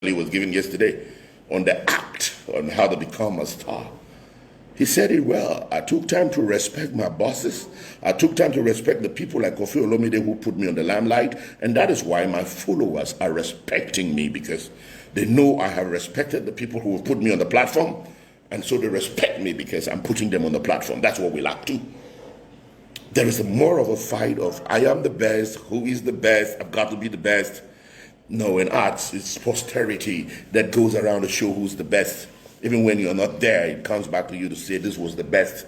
was given yesterday on the act on how to become a star. He said it well. I took time to respect my bosses. I took time to respect the people like Kofi Olomide who put me on the limelight. And that is why my followers are respecting me, because they know I have respected the people who have put me on the platform. And so they respect me because I'm putting them on the platform. That's what we like to. There is more of a fight of I am the best, who is the best, I've got to be the best. No, in arts, it's posterity that goes around to show who's the best. Even when you're not there, it comes back to you to say this was the best.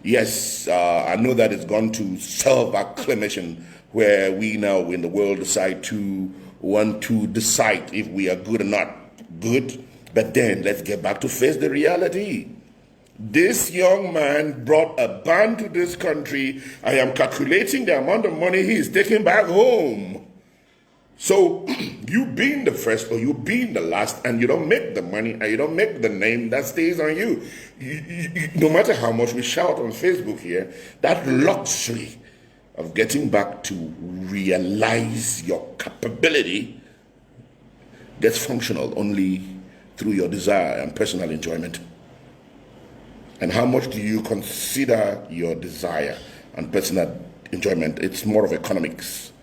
Yes, I know that it's gone to self-acclamation, where we now in the world want to decide if we are good or not good. But then let's get back to face the reality. This young man brought a band to this country. I am calculating the amount of money he is taking back home. So you being the first or you being the last, and you don't make the money and you don't make the name, that stays on you. No matter how much we shout on Facebook here, that luxury of getting back to realize your capability gets functional only through your desire and personal enjoyment. And how much do you consider your desire and personal enjoyment? It's more of economics.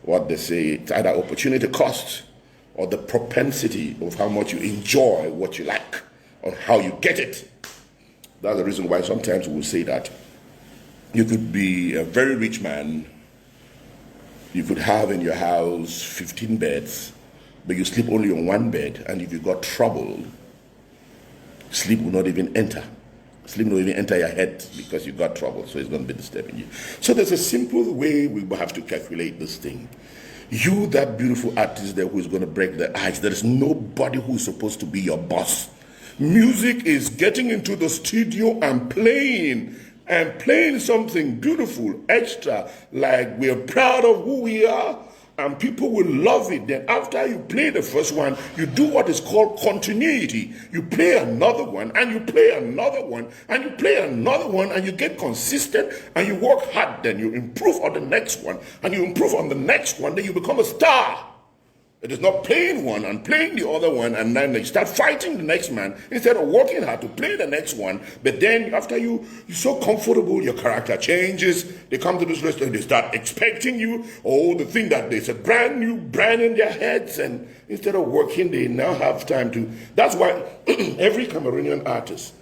What they say, it's either opportunity cost or the propensity of how much you enjoy what you like or how you get it. That's the reason why sometimes we will say that you could be a very rich man, you could have in your house 15 beds, but you sleep only on one bed, and if you got trouble, sleep will not even enter. Sleep will not even enter your head because you got trouble, so it's going to be disturbing you. So there's a simple way we will have to calculate this thing. You, that beautiful artist there who is going to break the ice, there is nobody who is supposed to be your boss. Music is getting into the studio and playing something beautiful, extra, like we're proud of who we are, and people will love it. Then after you play the first one, you do what is called continuity. You play another one, and you play another one, and you play another one, and you get consistent, and you work hard. Then you improve on the next one, and you improve on the next one. Then you become a star. It is not playing one and playing the other one, and then they start fighting the next man instead of working hard to play the next one. But then after you're so comfortable, your character changes. They come to this restaurant, they start expecting you. Oh, the thing that there's a brand new brand in their heads, and instead of working, they now have time to. That's why every Cameroonian artist,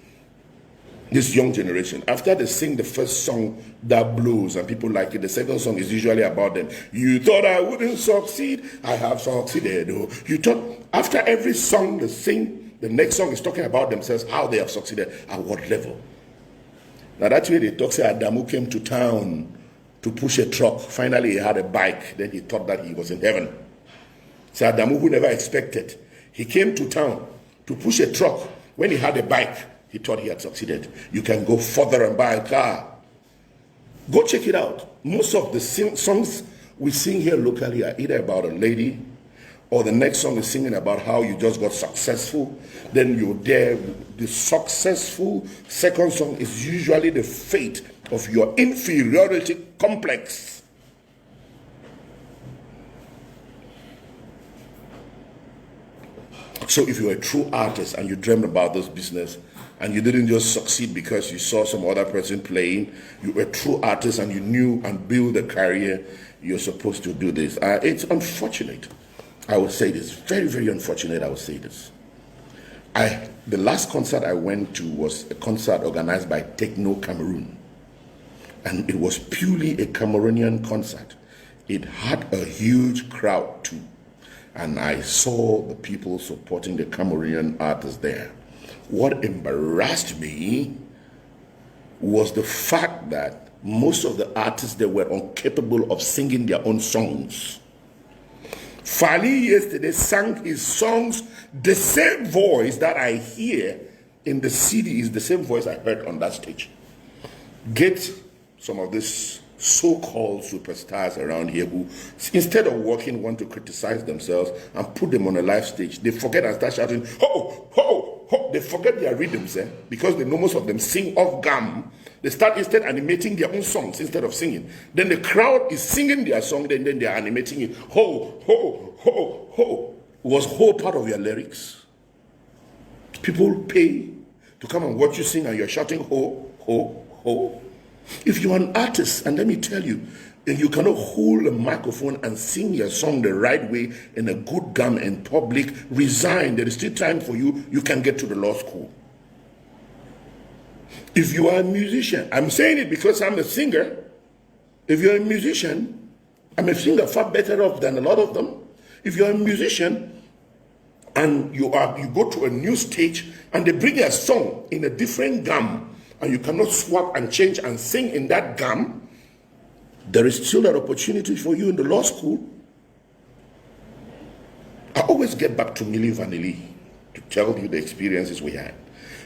this young generation, after they sing the first song that blows and people like it, the second song is usually about them. You thought I wouldn't succeed, I have succeeded. Oh, you thought after every song they sing, the next song is talking about themselves, how they have succeeded, at what level. Now that's where they talk, say Adamu came to town to push a truck. Finally he had a bike, then he thought that he was in heaven. So Adamu, who never expected, he came to town to push a truck. When he had a bike, he thought he had succeeded. You can go further and buy a car. Go check it out. Most of the songs we sing here locally are either about a lady, or the next song is singing about how you just got successful. Then you're there. The successful second song is usually the fate of your inferiority complex. So if you're a true artist and you dreamed about this business, and you didn't just succeed because you saw some other person playing, you're a true artist and you knew and build a career, you're supposed to do this. It's unfortunate. I would say this. Very, very unfortunate, I would say this. The last concert I went to was a concert organized by Techno Cameroon. And it was purely a Cameroonian concert. It had a huge crowd too. And I saw the people supporting the Cameroonian artists there. What embarrassed me was the fact that most of the artists there were incapable of singing their own songs. Fali yesterday sang his songs, the same voice that I hear in the CD is the same voice I heard on that stage. Get some of these so-called superstars around here who, instead of working, want to criticize themselves and put them on a live stage. They forget and start shouting, ho, ho, ho. They forget their rhythms, because they know most of them sing off gum. They start instead animating their own songs instead of singing. Then the crowd is singing their song, then they're animating it. Ho, ho, ho, ho. was whole part of your lyrics. People pay to come and watch you sing and you're shouting ho, ho, ho. If you're an artist, and let me tell you, if you cannot hold a microphone and sing your song the right way in a good gum in public, resign. There is still time for you. You can get to the law school. If you are a musician, I'm saying it because I'm a singer. If you're a musician, I'm a singer far better off than a lot of them. If you're a musician and you go to a new stage and they bring a song in a different gum and you cannot swap and change and sing in that gum, there is still an opportunity for you in the law school. I always get back to Milli Vanilli to tell you the experiences we had.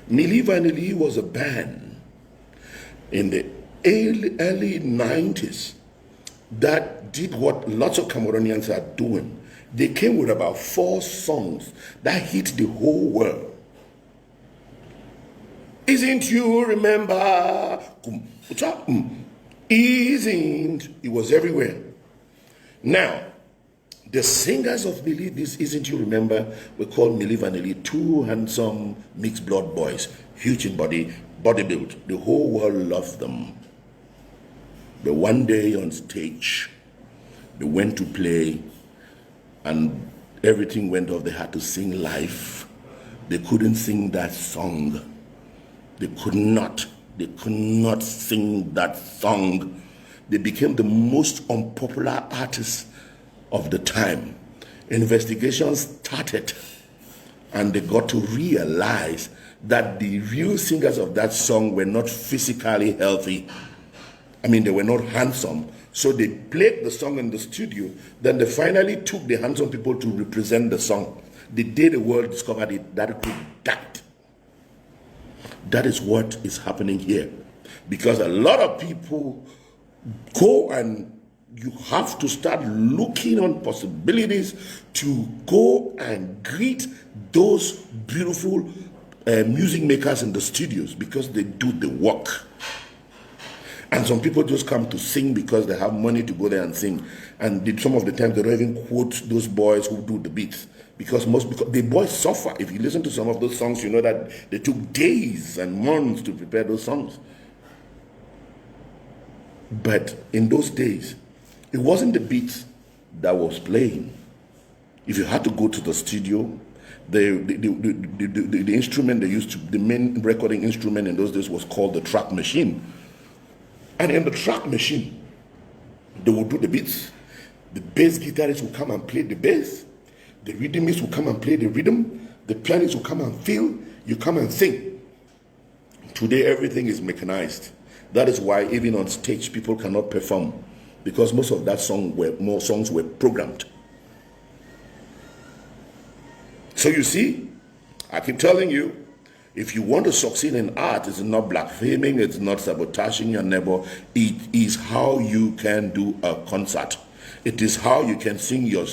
Milli Vanilli was a band in the early 90s that did what lots of Cameroonians are doing. They came with about 4 songs that hit the whole world. Isn't you remember? Isn't, it was everywhere. Now, the singers of Milli, this Isn't You Remember, were called Milli Vanilli, 2 handsome mixed blood boys, huge in body, bodybuilt. The whole world loved them. But one day on stage, they went to play and everything went off. They had to sing live. They couldn't sing that song. They could not sing that song. They became the most unpopular artists of the time. Investigations started and they got to realize that the real singers of that song were not physically healthy. I mean, they were not handsome. So they played the song in the studio. Then they finally took the handsome people to represent the song. The day the world discovered it, that group died. That is what is happening here. Because a lot of people go and you have to start looking on possibilities to go and greet those beautiful music makers in the studios because they do the work. And some people just come to sing because they have money to go there and sing. And some of the times they don't even quote those boys who do the beats. Because the boys suffer. If you listen to some of those songs, you know that they took days and months to prepare those songs. But in those days, it wasn't the beats that was playing. If you had to go to the studio, the instrument they used to, the main recording instrument in those days was called the track machine. And in the track machine, they would do the beats. The bass guitarist will come and play the bass. The rhythmist will come and play the rhythm. The pianist will come and fill. You come and sing. Today, everything is mechanized. That is why even on stage, people cannot perform. Because most of that more songs were programmed. So you see, I keep telling you, if you want to succeed in art, it's not blaspheming, it's not sabotaging your neighbor. It is how you can do a concert. It is how you can sing your